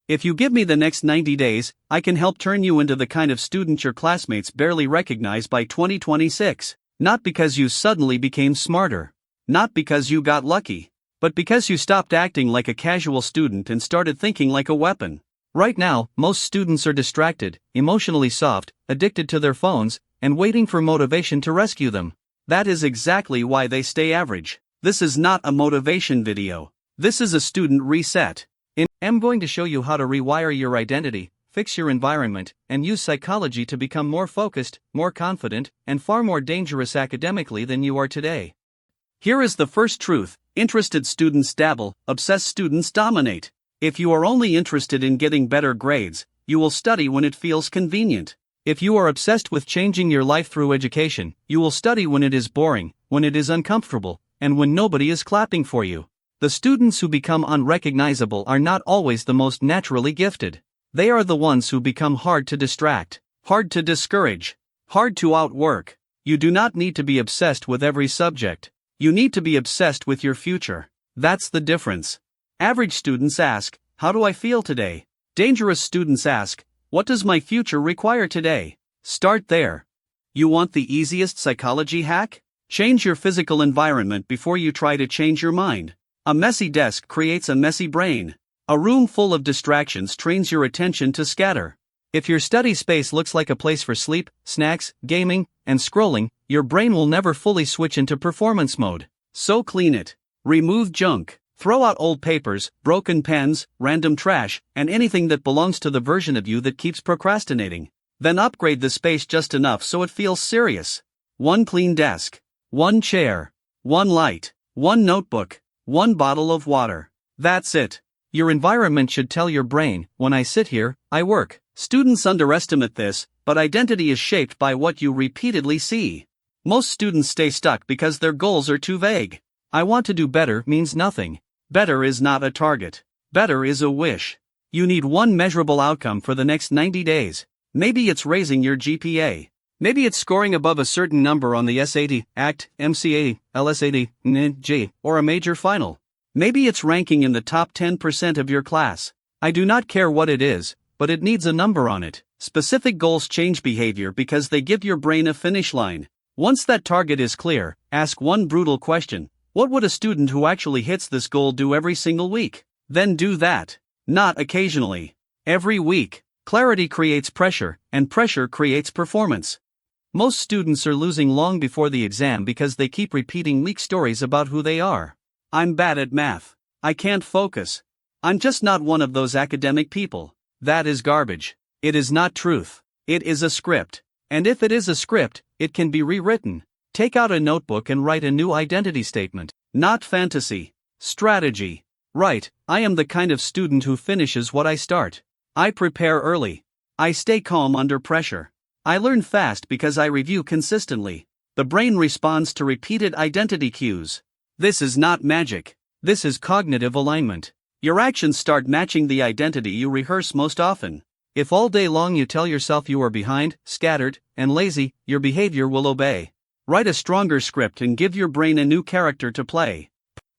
If you give me the next 90 days, I can help turn you into the kind of student your classmates barely recognize by 2026. Not because you suddenly became smarter. Not because you got lucky. But because you stopped acting like a casual student and started thinking like a weapon. Right now, most students are distracted, emotionally soft, addicted to their phones, and waiting for motivation to rescue them. That is exactly why they stay average. This is not a motivation video. This is a student reset. I'm going to show you how to rewire your identity, fix your environment, and use psychology to become more focused, more confident, and far more dangerous academically than you are today. Here is the first truth: interested students dabble, obsessed students dominate. If you are only interested in getting better grades, you will study when it feels convenient. If you are obsessed with changing your life through education, you will study when it is boring, when it is uncomfortable, and when nobody is clapping for you. The students who become unrecognizable are not always the most naturally gifted. They are the ones who become hard to distract, hard to discourage, hard to outwork. You do not need to be obsessed with every subject. You need to be obsessed with your future. That's the difference. Average students ask, "How do I feel today?" Dangerous students ask, "What does my future require today?" Start there. You want the easiest psychology hack? Change your physical environment before you try to change your mind. A messy desk creates a messy brain. A room full of distractions trains your attention to scatter. If your study space looks like a place for sleep, snacks, gaming, and scrolling, your brain will never fully switch into performance mode. So clean it. Remove junk. Throw out old papers, broken pens, random trash, and anything that belongs to the version of you that keeps procrastinating. Then upgrade the space just enough so it feels serious. One clean desk. One chair. One light. One notebook. One bottle of water. That's it. Your environment should tell your brain, "When I sit here, I work." Students underestimate this, but identity is shaped by what you repeatedly see. Most students stay stuck because their goals are too vague. "I want to do better" means nothing. Better is not a target. Better is a wish. You need one measurable outcome for the next 90 days. Maybe it's raising your GPA. Maybe it's scoring above a certain number on the SAT, ACT, MCA, LSAT, NG, or a major final. Maybe it's ranking in the top 10% of your class. I do not care what it is, but it needs a number on it. Specific goals change behavior because they give your brain a finish line. Once that target is clear, ask one brutal question: what would a student who actually hits this goal do every single week? Then do that. Not occasionally. Every week. Clarity creates pressure, and pressure creates performance. Most students are losing long before the exam because they keep repeating weak stories about who they are. "I'm bad at math. I can't focus. I'm just not one of those academic people." That is garbage. It is not truth. It is a script. And if it is a script, it can be rewritten. Take out a notebook and write a new identity statement. Not fantasy. Strategy. Right, I am the kind of student who finishes what I start. I prepare early. I stay calm under pressure. I learn fast because I review consistently. The brain responds to repeated identity cues. This is not magic. This is cognitive alignment. Your actions start matching the identity you rehearse most often. If all day long you tell yourself you are behind, scattered, and lazy, your behavior will obey. Write a stronger script and give your brain a new character to play.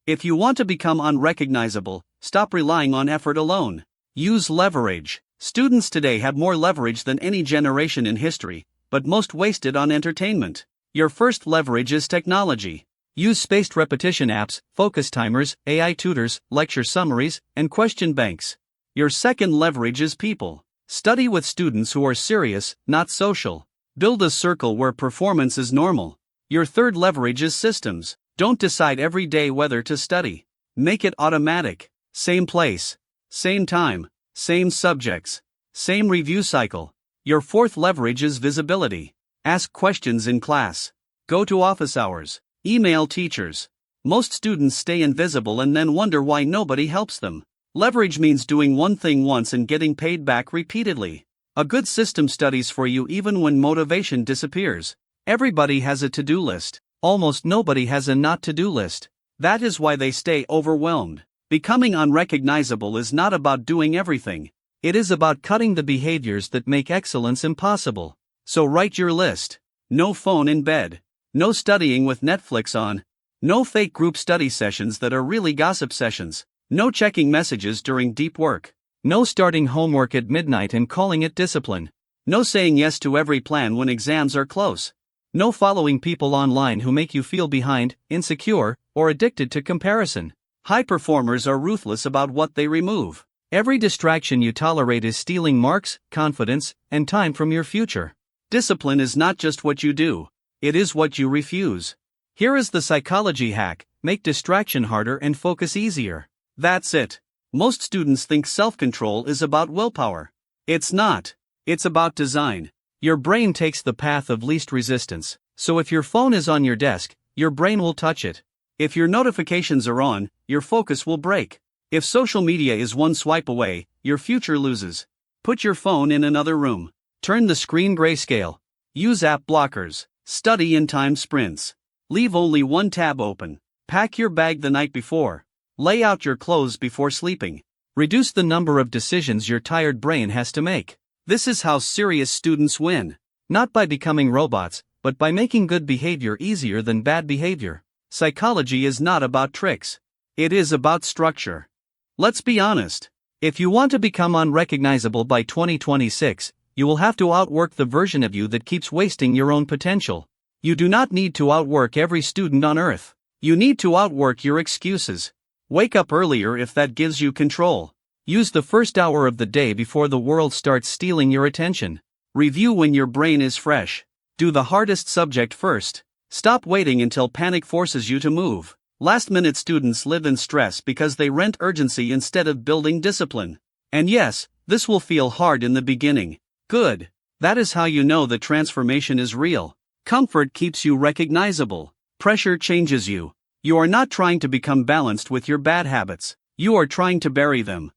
If you want to become unrecognizable, stop relying on effort alone. Use leverage. Students today have more leverage than any generation in history, but most waste it on entertainment. Your first leverage is technology. Use spaced repetition apps, focus timers, AI tutors, lecture summaries, and question banks. Your second leverage is people. Study with students who are serious, not social. Build a circle where performance is normal. Your third leverage is systems. Don't decide every day whether to study. Make it automatic. Same place. Same time. Same subjects. Same review cycle. Your fourth leverage is visibility. Ask questions in class. Go to office hours. Email teachers. Most students stay invisible and then wonder why nobody helps them. Leverage means doing one thing once and getting paid back repeatedly. A good system studies for you even when motivation disappears. Everybody has a to-do list. Almost nobody has a not-to-do list. That is why they stay overwhelmed. Becoming unrecognizable is not about doing everything. It is about cutting the behaviors that make excellence impossible. So write your list. No phone in bed. No studying with Netflix on. No fake group study sessions that are really gossip sessions. No checking messages during deep work. No starting homework at midnight and calling it discipline. No saying yes to every plan when exams are close. No following people online who make you feel behind, insecure, or addicted to comparison. High performers are ruthless about what they remove. Every distraction you tolerate is stealing marks, confidence, and time from your future. Discipline is not just what you do, it is what you refuse. Here is the psychology hack: make distraction harder and focus easier. That's it. Most students think self-control is about willpower. It's not. It's about design. Your brain takes the path of least resistance, so if your phone is on your desk, your brain will touch it. If your notifications are on, your focus will break. If social media is one swipe away, your future loses. Put your phone in another room. Turn the screen grayscale. Use app blockers. Study in time sprints. Leave only one tab open. Pack your bag the night before. Lay out your clothes before sleeping. Reduce the number of decisions your tired brain has to make. This is how serious students win. Not by becoming robots, but by making good behavior easier than bad behavior. Psychology is not about tricks. It is about structure. Let's be honest. If you want to become unrecognizable by 2026, you will have to outwork the version of you that keeps wasting your own potential. You do not need to outwork every student on earth. You need to outwork your excuses. Wake up earlier if that gives you control. Use the first hour of the day before the world starts stealing your attention. Review when your brain is fresh. Do the hardest subject first. Stop waiting until panic forces you to move. Last-minute students live in stress because they rent urgency instead of building discipline. And yes, this will feel hard in the beginning. Good. That is how you know the transformation is real. Comfort keeps you recognizable. Pressure changes you. You are not trying to become balanced with your bad habits. You are trying to bury them.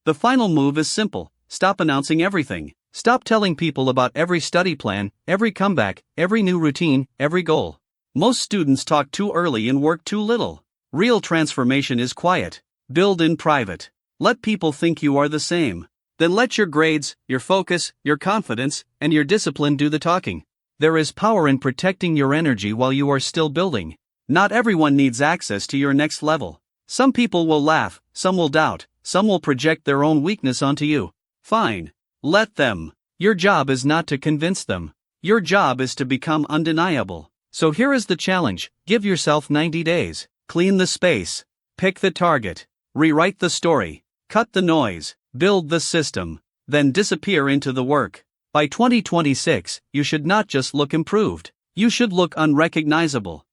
The final move is simple. Stop announcing everything. Stop telling people about every study plan, every comeback, every new routine, every goal. Most students talk too early and work too little. Real transformation is quiet. Build in private. Let people think you are the same. Then let your grades, your focus, your confidence, and your discipline do the talking. There is power in protecting your energy while you are still building. Not everyone needs access to your next level. Some people will laugh, some will doubt, some will project their own weakness onto you. Fine. Let them. Your job is not to convince them. Your job is to become undeniable. So here is the challenge. Give yourself 90 days. Clean the space. Pick the target. Rewrite the story. Cut the noise. Build the system. Then disappear into the work. By 2026, you should not just look improved. You should look unrecognizable.